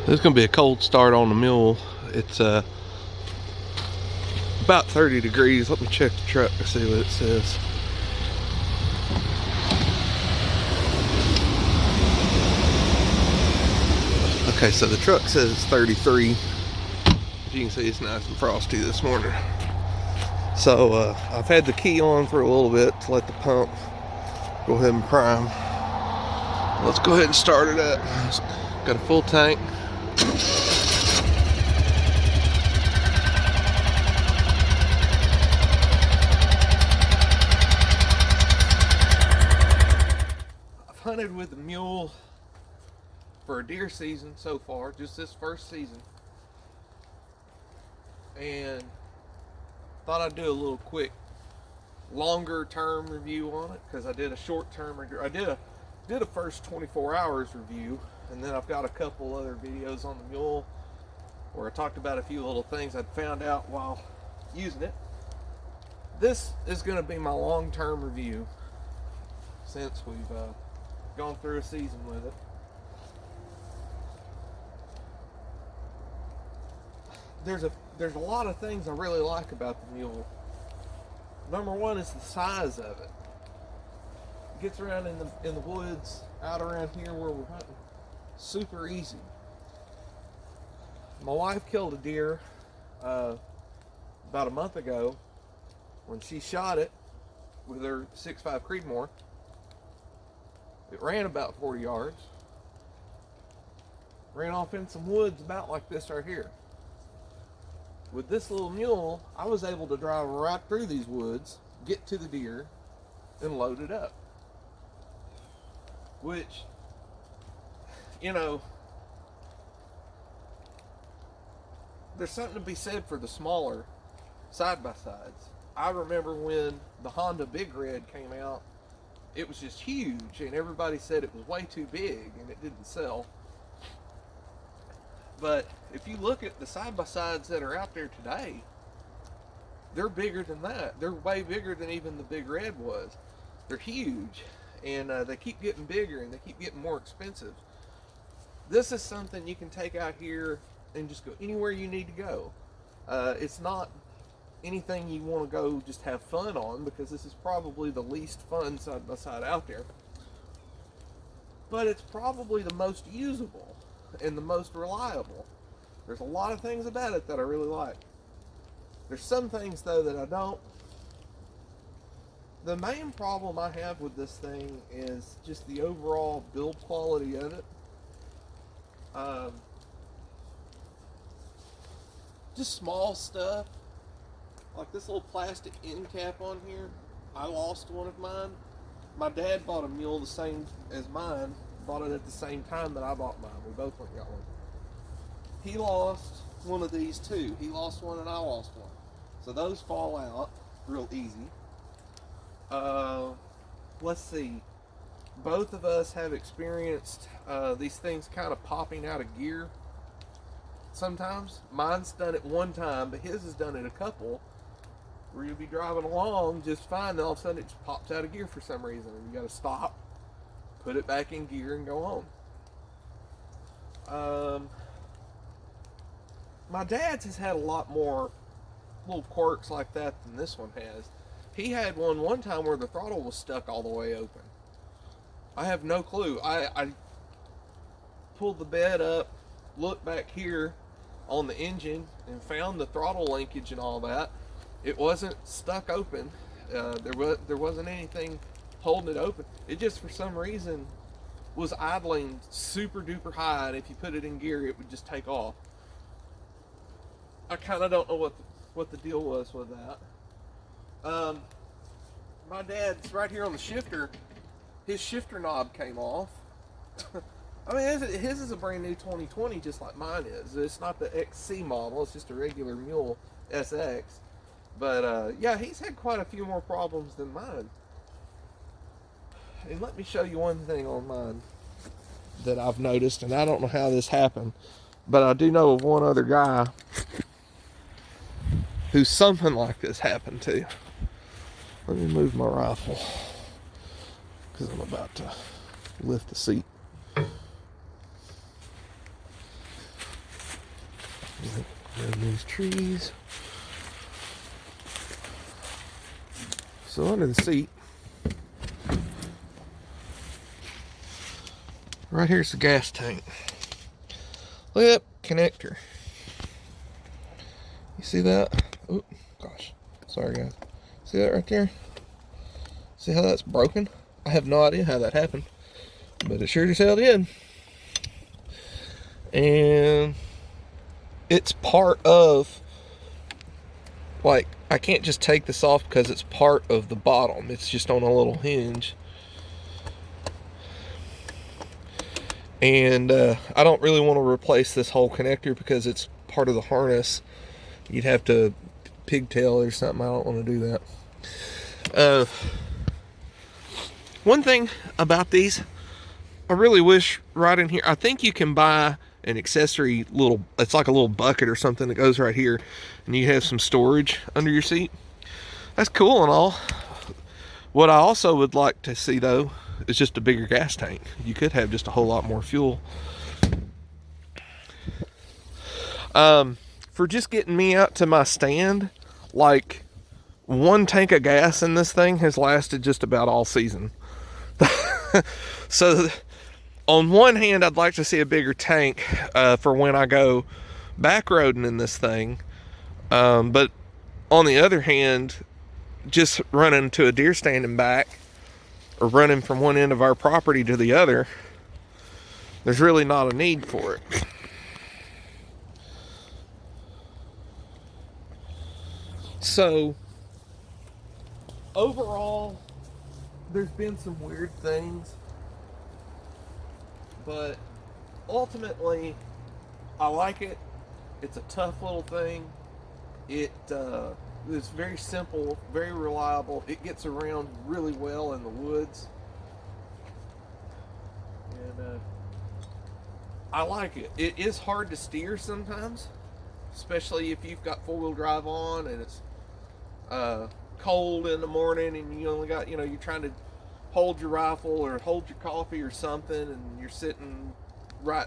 This is going to be a cold start on the Mule. It's about 30 degrees. Let me check the truck to see what it says. Okay, so the truck says it's 33. As you can see, it's nice and frosty this morning. So I've had the key on for a little bit to let the pump go ahead and prime. Let's go ahead and start it up. It's got a full tank. I've hunted with the Mule for a deer season so far, just this first season, and thought I'd do a little quick longer term review on it, because I did a short term review. I did a first 24 hours review, and then I've got a couple other videos on the Mule where I talked about a few little things I'd found out while using it. This is going to be my long term review since we've gone through a season with it. There's a lot of things I really like about the Mule. Number one is the size of it. It gets around in the woods out around here where we're hunting super easy. My wife killed a deer about a month ago when she shot it with her 6.5 Creedmoor. It ran about 40 yards. Ran off in some woods about like this right here. With this little Mule, I was able to drive right through these woods, get to the deer, and load it up. Which, you know, there's something to be said for the smaller side-by-sides. I remember when the Honda Big Red came out, it was just huge, and everybody said it was way too big, and it didn't sell. But if you look at the side-by-sides that are out there today, they're bigger than that. They're way bigger than even the Big Red was. They're huge, and they keep getting bigger, and they keep getting more expensive. This is something you can take out here and just go anywhere you need to go. It's not anything you want to go just have fun on, because this is probably the least fun side-by-side out there. But it's probably the most usable and the most reliable. There's a lot of things about it that I really like. There's some things though that I don't. The main problem I have with this thing is just the overall build quality of it. Just small stuff like this little plastic end cap on here. I lost one of mine. My dad bought a Mule the same as mine. Bought it at the same time that I bought mine. We both went and got one. He lost one of these too. He lost one and I lost one. So those fall out real easy. Let's see. Both of us have experienced these things kind of popping out of gear sometimes. Mine's done it one time, but his has done it a couple. Where you'll be driving along just fine, and all of a sudden it just pops out of gear for some reason, and you got to stop, put it back in gear, and go on. My dad's has had a lot more little quirks like that than this one has. He had one time where the throttle was stuck all the way open. I have no clue. I pulled the bed up, looked back here on the engine, and found the throttle linkage and all that. It wasn't stuck open. There wasn't anything holding it open. It just for some reason was idling super duper high, and if you put it in gear it would just take off. I kind of don't know what the deal was with that. My dad's right here on the shifter. His shifter knob came off. I mean, his is a brand new 2020 just like mine is. It's not the XC model, it's just a regular Mule SX. But yeah, he's had quite a few more problems than mine. And let me show you one thing on mine that I've noticed, and I don't know how this happened, but I do know of one other guy who something like this happened to. Let me move my rifle because I'm about to lift the seat. And these trees. So under the seat, right here's the gas tank. Look at that connector. You see that? Oh, gosh. Sorry, guys. See that right there? See how that's broken? I have no idea how that happened, but it sure as hell did. And it's part of, like, I can't just take this off because it's part of the bottom. It's just on a little hinge. And I don't really want to replace this whole connector because it's part of the harness. You'd have to pigtail or something. I don't want to do that. One thing about these, I really wish right in here, I think you can buy an accessory little, it's like a little bucket or something that goes right here, and you have some storage under your seat. That's cool and all. What I also would like to see though is just a bigger gas tank. You could have just a whole lot more fuel. For just getting me out to my stand, like, one tank of gas in this thing has lasted just about all season. So on one hand, I'd like to see a bigger tank for when I go back roading in this thing, but on the other hand, just running to a deer stand and back, or running from one end of our property to the other, there's really not a need for it. So overall, there's been some weird things, but ultimately I like it. It's a tough little thing. It's very simple, very reliable. It gets around really well in the woods, and I like it. It is hard to steer sometimes, especially if you've got four-wheel drive on and it's cold in the morning and you only got, you're trying to hold your rifle or hold your coffee or something, and you're sitting right,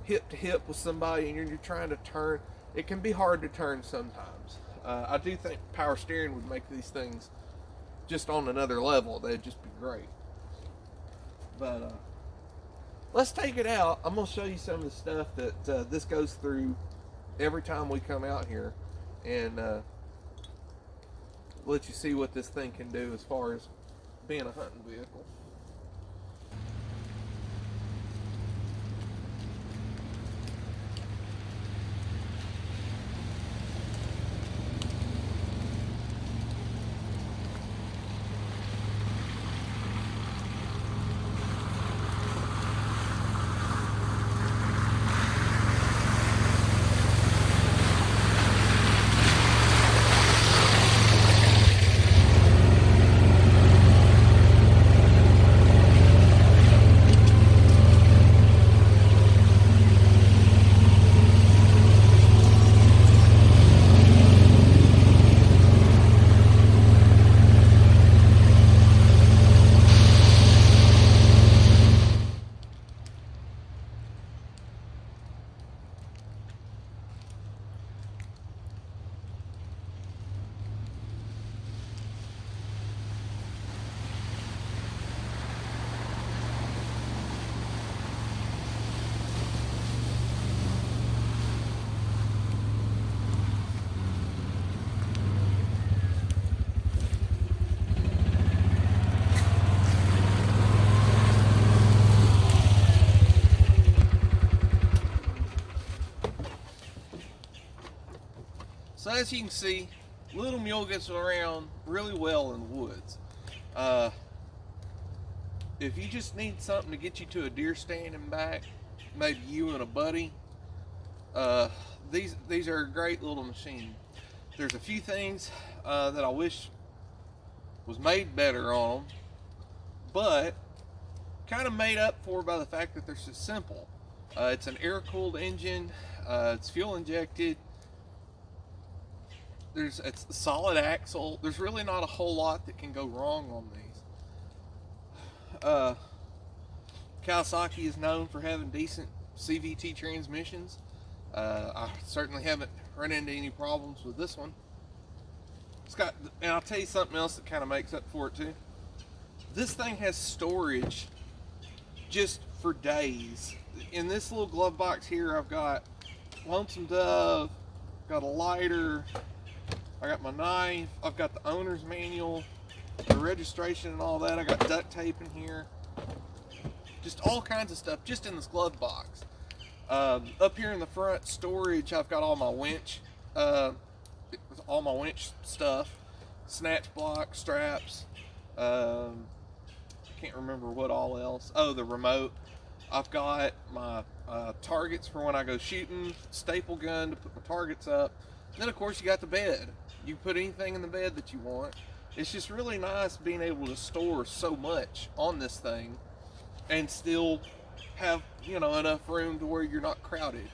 hip to hip with somebody, and you're trying to turn. It can be hard to turn sometimes. I do think power steering would make these things just on another level. They'd just be great. But let's take it out. I'm going to show you some of the stuff that this goes through every time we come out here, and let you see what this thing can do as far as being a hunting vehicle. So as you can see, Little Mule gets around really well in the woods. If you just need something to get you to a deer stand and back, maybe you and a buddy, these are a great little machine. There's a few things that I wish was made better on them, but kind of made up for by the fact that they're so simple. It's an air-cooled engine. It's fuel injected. It's a solid axle. There's really not a whole lot that can go wrong on these. Kawasaki is known for having decent CVT transmissions. I certainly haven't run into any problems with this one. It's got, and I'll tell you something else that kind of makes up for it too. This thing has storage just for days. In this little glove box here, I've got Lonesome Dove, got a lighter, I got my knife, I've got the owner's manual, the registration and all that. I got duct tape in here. Just all kinds of stuff just in this glove box. Up here in the front storage, I've got all my winch stuff, snatch block, straps. I can't remember what all else. Oh, the remote. I've got my targets for when I go shooting, staple gun to put my targets up. And then of course you got the bed. You can put anything in the bed that you want. It's just really nice being able to store so much on this thing and still have, enough room to where you're not crowded.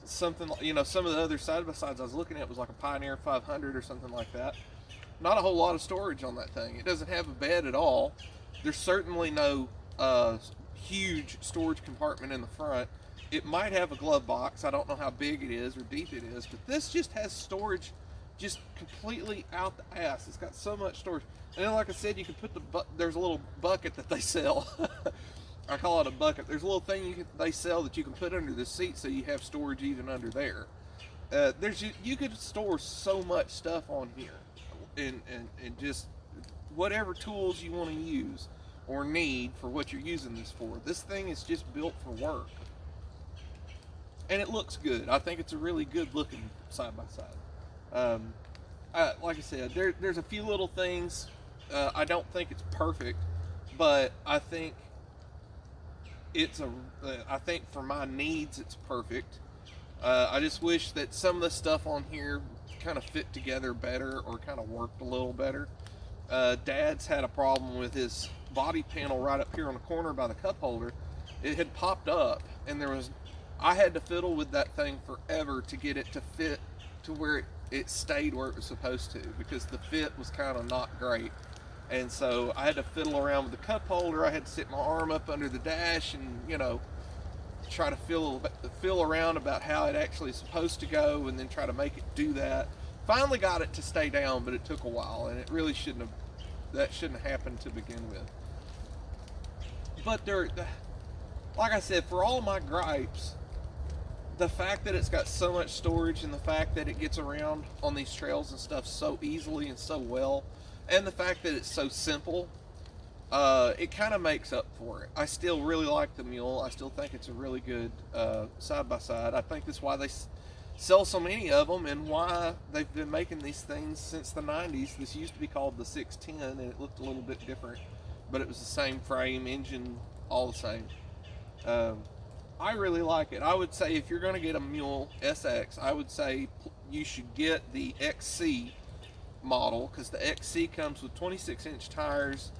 Something, some of the other side-by-sides I was looking at was like a Pioneer 500 or something like that. Not a whole lot of storage on that thing. It doesn't have a bed at all. There's certainly no huge storage compartment in the front. It might have a glove box. I don't know how big it is or deep it is, but this just has storage just completely out the ass. It's got so much storage. And then, like I said, you can put there's a little bucket that they sell. I call it a bucket. There's a little thing they sell that you can put under the seat so you have storage even under there. You could store so much stuff on here, and just whatever tools you want to use or need for what you're using this for. This thing is just built for work, and it looks good. I think it's a really good looking side by side. Like I said, there's a few little things. I don't think it's perfect, but I think I think for my needs it's perfect. I just wish that some of the stuff on here kind of fit together better or kind of worked a little better. Dad's had a problem with his body panel right up here on the corner by the cup holder. It had popped up, and I had to fiddle with that thing forever to get it to fit to where it stayed where it was supposed to, because the fit was kind of not great. And so I had to fiddle around with the cup holder. I had to stick my arm up under the dash and, try to feel around about how it actually is supposed to go, and then try to make it do that. Finally got it to stay down, but it took a while, and it really shouldn't have happened to begin with. But like I said, for all my gripes, the fact that it's got so much storage and the fact that it gets around on these trails and stuff so easily and so well, and the fact that it's so simple, it kind of makes up for it. I still really like the Mule. I still think it's a really good side-by-side. I think that's why they sell so many of them, and why they've been making these things since the 90s. This used to be called the 610, and it looked a little bit different, but it was the same frame, engine, all the same. I really like it. I would say if you're going to get a Mule SX, I would say you should get the XC model, because the XC comes with 26-inch tires,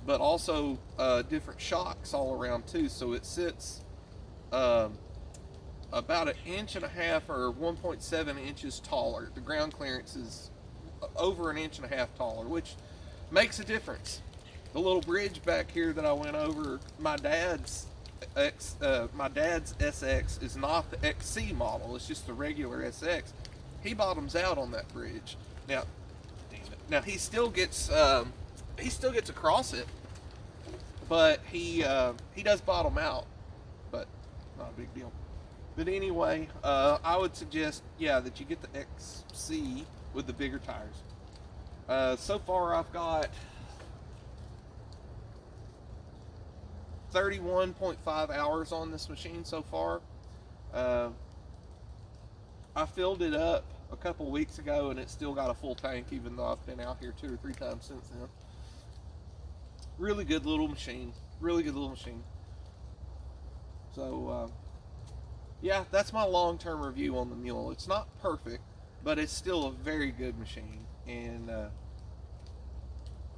but also different shocks all around too. So it sits about 1.5 inches or 1.7 inches taller. The ground clearance is over 1.5 inches taller, which makes a difference. The little bridge back here that I went over, my dad's SX is not the XC model. It's just the regular SX. He bottoms out on that bridge. Now he still gets across it, but he does bottom out, but not a big deal. But anyway, I would suggest, that you get the XC with the bigger tires. So far I've got 31.5 hours on this machine so far. I filled it up a couple weeks ago, and it's still got a full tank, even though I've been out here 2 or 3 times since then. Really good little machine. Really good little machine. So, that's my long-term review on the Mule. It's not perfect, but it's still a very good machine, and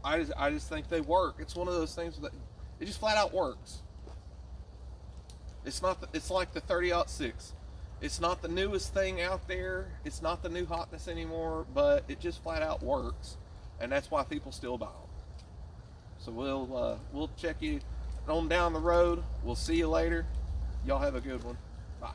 I just think they work. It's one of those things that it just flat out works. It's like the 30-06. It's not the newest thing out there. It's not the new hotness anymore, but it just flat out works, and that's why people still buy them. So we'll check you on down the road. We'll see you later. Y'all have a good one. Bye.